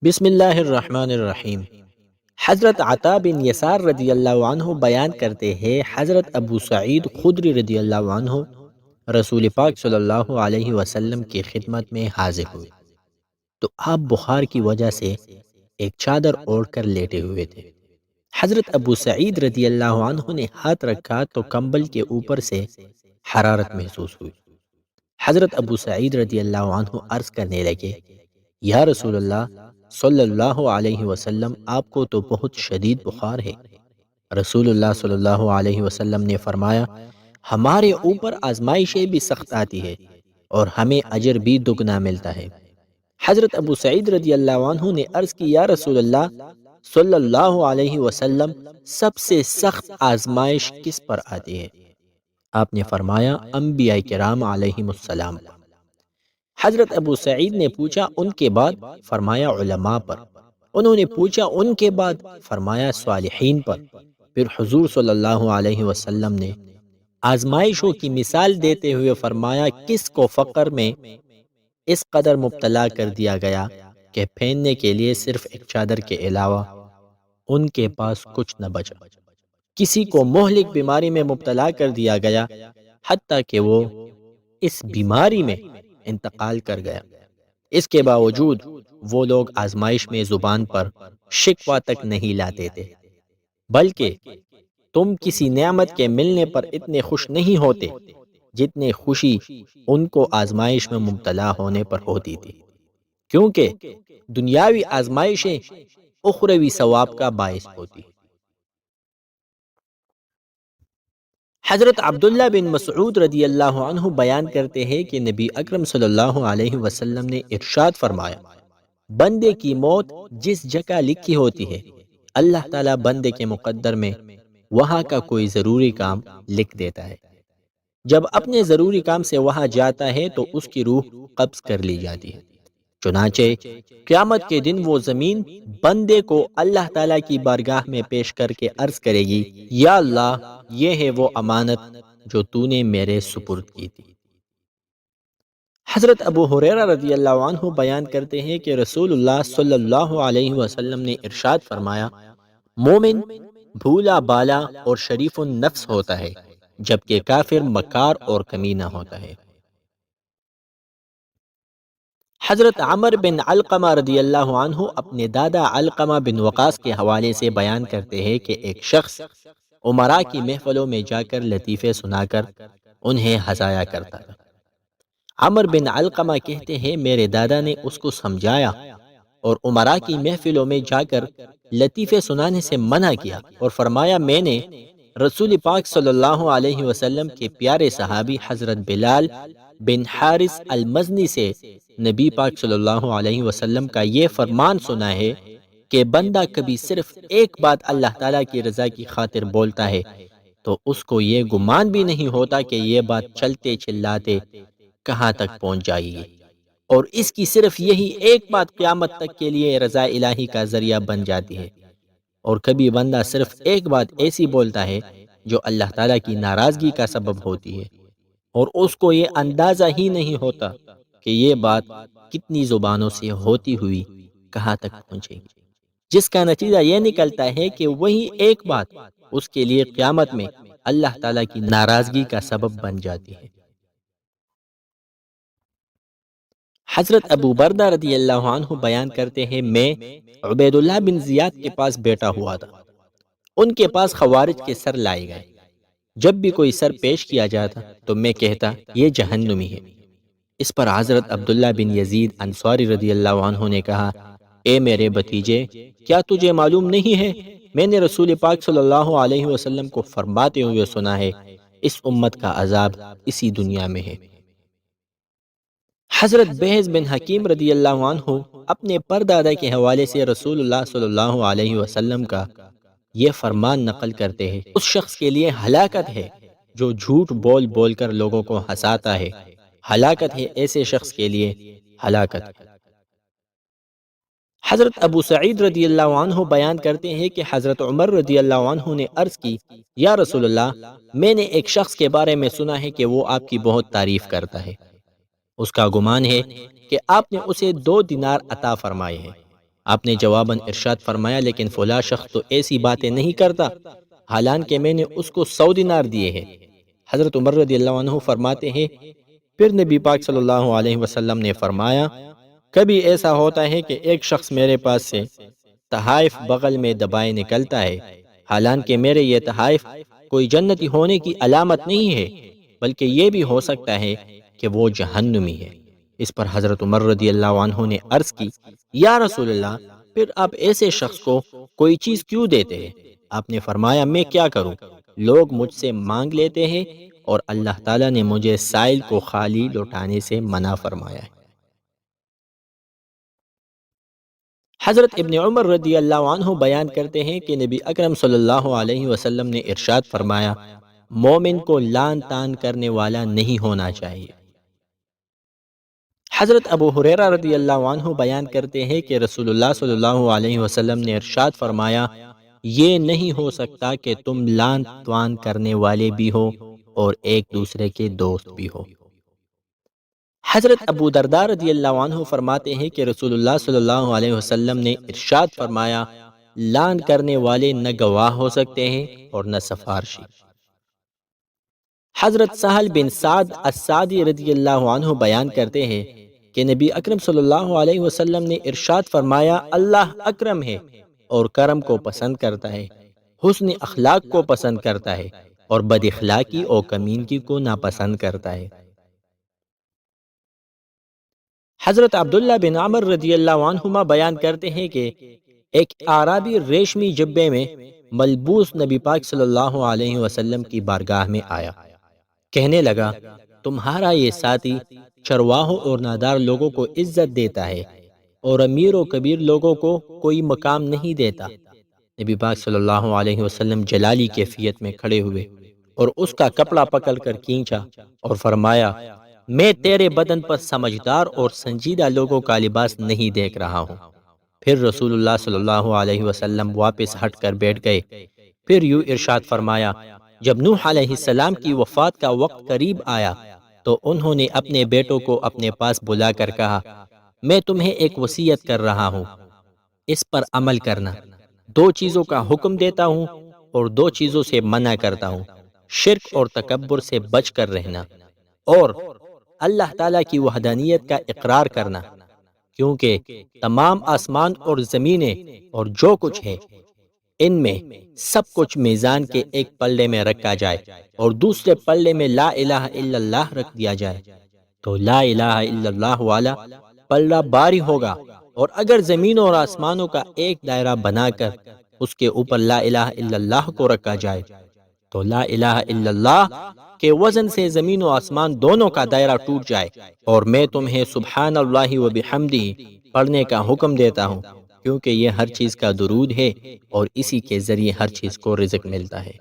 بسم اللہ الرحمن الرحیم۔ حضرت عطا بن یسار رضی اللہ عنہ بیان کرتے ہیں، حضرت ابو سعید خدری رضی اللہ عنہ رسول پاک صلی اللہ علیہ وسلم کی خدمت میں حاضر ہوئے تو آپ بخار کی وجہ سے ایک چادر اوڑھ کر لیٹے ہوئے تھے۔ حضرت ابو سعید رضی اللہ عنہ نے ہاتھ رکھا تو کمبل کے اوپر سے حرارت محسوس ہوئی۔ حضرت ابو سعید رضی اللہ عنہ عرض کرنے لگے، یا رسول اللہ صلی اللہ علیہ وسلم، آپ کو تو بہت شدید بخار ہے۔ رسول اللہ صلی اللہ علیہ وسلم نے فرمایا، ہمارے اوپر آزمائشیں بھی سخت آتی ہے اور ہمیں اجر بھی دگنا ملتا ہے۔ حضرت ابو سعید رضی اللہ عنہ نے عرض کی، یا رسول اللہ صلی اللہ علیہ وسلم، سب سے سخت آزمائش کس پر آتی ہے؟ آپ نے فرمایا، انبیاء کرام علیہم السلام۔ حضرت ابو سعید نے پوچھا، ان کے بعد؟ فرمایا، علماء پر۔ انہوں نے پوچھا، ان کے بعد؟ فرمایا، صالحین پر۔ پھر حضور صلی اللہ علیہ وسلم نے آزمائشوں کی مثال دیتے ہوئے فرمایا، کس کو فقر میں اس قدر مبتلا کر دیا گیا کہ پہننے کے لیے صرف ایک چادر کے علاوہ ان کے پاس کچھ نہ بچا؟ کسی کو مہلک بیماری میں مبتلا کر دیا گیا حتیٰ کہ وہ اس بیماری میں انتقال کر گیا، اس کے باوجود وہ لوگ آزمائش میں زبان پر شکوہ تک نہیں لاتے تھے، بلکہ تم کسی نعمت کے ملنے پر اتنے خوش نہیں ہوتے جتنے خوشی ان کو آزمائش میں مبتلا ہونے پر ہوتی تھی، کیونکہ دنیاوی آزمائشیں اخروی ثواب کا باعث ہوتی ہیں۔ حضرت عبداللہ بن مسعود رضی اللہ عنہ بیان کرتے ہیں کہ نبی اکرم صلی اللہ علیہ وسلم نے ارشاد فرمایا، بندے کی موت جس جگہ لکھی ہوتی ہے، اللہ تعالیٰ بندے کے مقدر میں وہاں کا کوئی ضروری کام لکھ دیتا ہے۔ جب اپنے ضروری کام سے وہاں جاتا ہے تو اس کی روح قبض کر لی جاتی ہے۔ چنانچہ قیامت کے دن وہ زمین بندے کو اللہ تعالیٰ کی بارگاہ میں پیش کر کے عرض کرے گی، یا اللہ، یہ ہے وہ امانت جو تو نے میرے سپرد کی تھی۔ حضرت ابو ہریرہ رضی اللہ عنہ بیان کرتے ہیں کہ رسول اللہ صلی اللہ علیہ وسلم نے ارشاد فرمایا، مومن بھولا بالا اور شریف النفس ہوتا ہے، جبکہ کافر مکار اور کمینہ ہوتا ہے۔ حضرت عمر بن علقمہ رضی اللہ عنہ اپنے دادا علقمہ بن وقاص کے حوالے سے بیان کرتے ہیں کہ ایک شخص امراء کی محفلوں میں جا کر لطیفے سنا کر انہیں ہنسایا کرتا تھا۔ عمر بن علقمہ کہتے ہیں، میرے دادا نے اس کو سمجھایا اور امراء کی محفلوں میں جا کر لطیفے سنانے سے منع کیا اور فرمایا، میں نے رسول پاک صلی اللہ علیہ وسلم کے پیارے صحابی حضرت بلال بن حارث المزنی سے نبی پاک صلی اللہ علیہ وسلم کا یہ فرمان سنا ہے کہ بندہ کبھی صرف ایک بات اللہ تعالیٰ کی رضا کی خاطر بولتا ہے تو اس کو یہ گمان بھی نہیں ہوتا کہ یہ بات چلتے چلاتے کہاں تک پہنچ جائے گی، اور اس کی صرف یہی ایک بات قیامت تک کے لیے رضا الہی کا ذریعہ بن جاتی ہے۔ اور کبھی بندہ صرف ایک بات ایسی بولتا ہے جو اللہ تعالیٰ کی ناراضگی کا سبب ہوتی ہے، اور اس کو یہ اندازہ ہی نہیں ہوتا کہ یہ بات کتنی زبانوں سے ہوتی ہوئی کہاں تک پہنچے گی، جس کا نتیجہ یہ نکلتا ہے کہ وہی ایک بات اس کے لیے قیامت میں اللہ تعالیٰ کی ناراضگی کا سبب بن جاتی ہے۔ حضرت ابو بردہ رضی اللہ عنہ بیان کرتے ہیں، میں عبید اللہ بن زیاد کے پاس بیٹھا ہوا تھا، ان کے پاس خوارج کے سر لائے گئے۔ جب بھی کوئی سر پیش کیا جاتا تو میں کہتا، یہ جہنمی ہے۔ اس پر حضرت عبداللہ بن یزید انصاری رضی اللہ عنہ نے کہا، اے میرے بھتیجے، کیا تجھے معلوم نہیں ہے، میں نے رسول پاک صلی اللہ علیہ وسلم کو فرماتے ہوئے سنا ہے، اس امت کا عذاب اسی دنیا میں ہے۔ حضرت بہز بن حکیم رضی اللہ عنہ اپنے پردادا کے حوالے سے رسول اللہ صلی اللہ علیہ وسلم کا یہ فرمان نقل کرتے ہیں، اس شخص کے لیے ہلاکت ہے جو جھوٹ بول بول کر لوگوں کو ہنساتا ہے، ہلاکت ہے ایسے شخص کے لیے، ہلاکت۔ حضرت ابو سعید رضی اللہ عنہ بیان کرتے ہیں کہ حضرت عمر رضی اللہ عنہ نے عرض کی، یا رسول اللہ، میں نے ایک شخص کے بارے میں سنا ہے کہ وہ آپ کی بہت تعریف کرتا ہے، اس کا گمان ہے کہ آپ نے اسے 2 دینار عطا فرمائے ہیں۔ آپ نے جواباً ارشاد فرمایا لیکن فلاں شخص تو ایسی باتیں نہیں کرتا، حالانکہ میں نے اس کو 100 دینار دیے ہیں۔ حضرت عمر رضی اللہ عنہ فرماتے ہیں پھر نبی پاک صلی اللہ علیہ وسلم نے فرمایا کبھی ایسا ہوتا ہے کہ ایک شخص میرے پاس سے تحائف بغل میں دبائے نکلتا ہے، حالانکہ میرے یہ تحائف کوئی جنتی ہونے کی علامت نہیں ہے، بلکہ یہ بھی ہو سکتا ہے کہ وہ جہنمی ہے۔ اس پر حضرت عمر رضی اللہ عنہ نے عرض کی یا رسول اللہ، پھر آپ ایسے شخص کو کوئی چیز کیوں دیتے ہیں؟ آپ نے فرمایا میں کیا کروں، لوگ مجھ سے مانگ لیتے ہیں اور اللہ تعالیٰ نے مجھے سائل کو خالی لوٹانے سے منع فرمایا ہے۔ حضرت ابن عمر رضی اللہ عنہ بیان کرتے ہیں کہ نبی اکرم صلی اللہ علیہ وسلم نے ارشاد فرمایا مومن کو لان تان کرنے والا نہیں ہونا چاہیے۔ حضرت ابو ہریرہ رضی اللہ عنہ بیان کرتے ہیں کہ رسول اللہ صلی اللہ علیہ وسلم نے ارشاد فرمایا یہ نہیں ہو سکتا کہ تم لان توان کرنے والے بھی ہو اور ایک دوسرے کے دوست بھی ہو۔ حضرت ابو درداء رضی اللہ عنہ فرماتے ہیں کہ رسول اللہ صلی اللہ علیہ وسلم نے ارشاد فرمایا لان کرنے والے نہ گواہ ہو سکتے ہیں اور نہ سفارشی۔ حضرت سہل بن سعد الساعدی رضی اللہ عنہ بیان کرتے ہیں کہ نبی اکرم صلی اللہ علیہ وسلم نے ارشاد فرمایا اللہ اکرم ہے اور کرم کو پسند کرتا ہے، حسن اخلاق کو پسند کرتا ہے اور بد اخلاقی اور کمینگی کو ناپسند کرتا ہے۔ حضرت عبداللہ بن عمر رضی اللہ عنہما بیان کرتے ہیں کہ ایک اعرابی ریشمی جبے میں ملبوس نبی پاک صلی اللہ علیہ وسلم کی بارگاہ میں آیا، کہنے لگا تمہارا یہ ساتھی چرواہوں اور نادار لوگوں کو عزت دیتا ہے اور امیر و کبیر لوگوں کو کوئی مقام نہیں دیتا۔ نبی پاک صلی اللہ علیہ وسلم جلالی کیفیت میں کھڑے ہوئے اور اس کا کپڑا پکڑ کر کھینچا اور فرمایا میں تیرے بدن پر سمجھدار اور سنجیدہ لوگوں کا لباس نہیں دیکھ رہا ہوں۔ پھر رسول اللہ صلی اللہ علیہ وسلم واپس ہٹ کر بیٹھ گئے۔ پھر یوں ارشاد فرمایا جب نوح علیہ السلام کی وفات کا وقت قریب آیا تو انہوں نے اپنے بیٹوں کو اپنے پاس بلا کر کہا میں تمہیں ایک وصیت کر رہا ہوں، اس پر عمل کرنا۔ 2 چیزوں کا حکم دیتا ہوں اور 2 چیزوں سے منع کرتا ہوں، شرک اور تکبر سے بچ کر رہنا اور اللہ تعالیٰ کی وحدانیت کا اقرار کرنا، کیونکہ تمام آسمان اور زمینیں اور جو کچھ ہے ان میں سب کچھ میزان کے ایک پلڑے میں رکھا جائے اور دوسرے پلڑے میں لا الہ الا اللہ رکھ دیا جائے تو لا الہ الا اللہ والا پلڑا باری ہوگا، اور اگر زمین اور آسمانوں کا ایک دائرہ بنا کر اس کے اوپر لا الہ الا اللہ کو رکھا جائے تو لا الہ الا اللہ کے وزن سے زمین و آسمان دونوں کا دائرہ ٹوٹ جائے، اور میں تمہیں سبحان اللہ و بحمدہ پڑھنے کا حکم دیتا ہوں، کیونکہ یہ ہر چیز کا درود ہے اور اسی کے ذریعے ہر چیز کو رزق ملتا ہے۔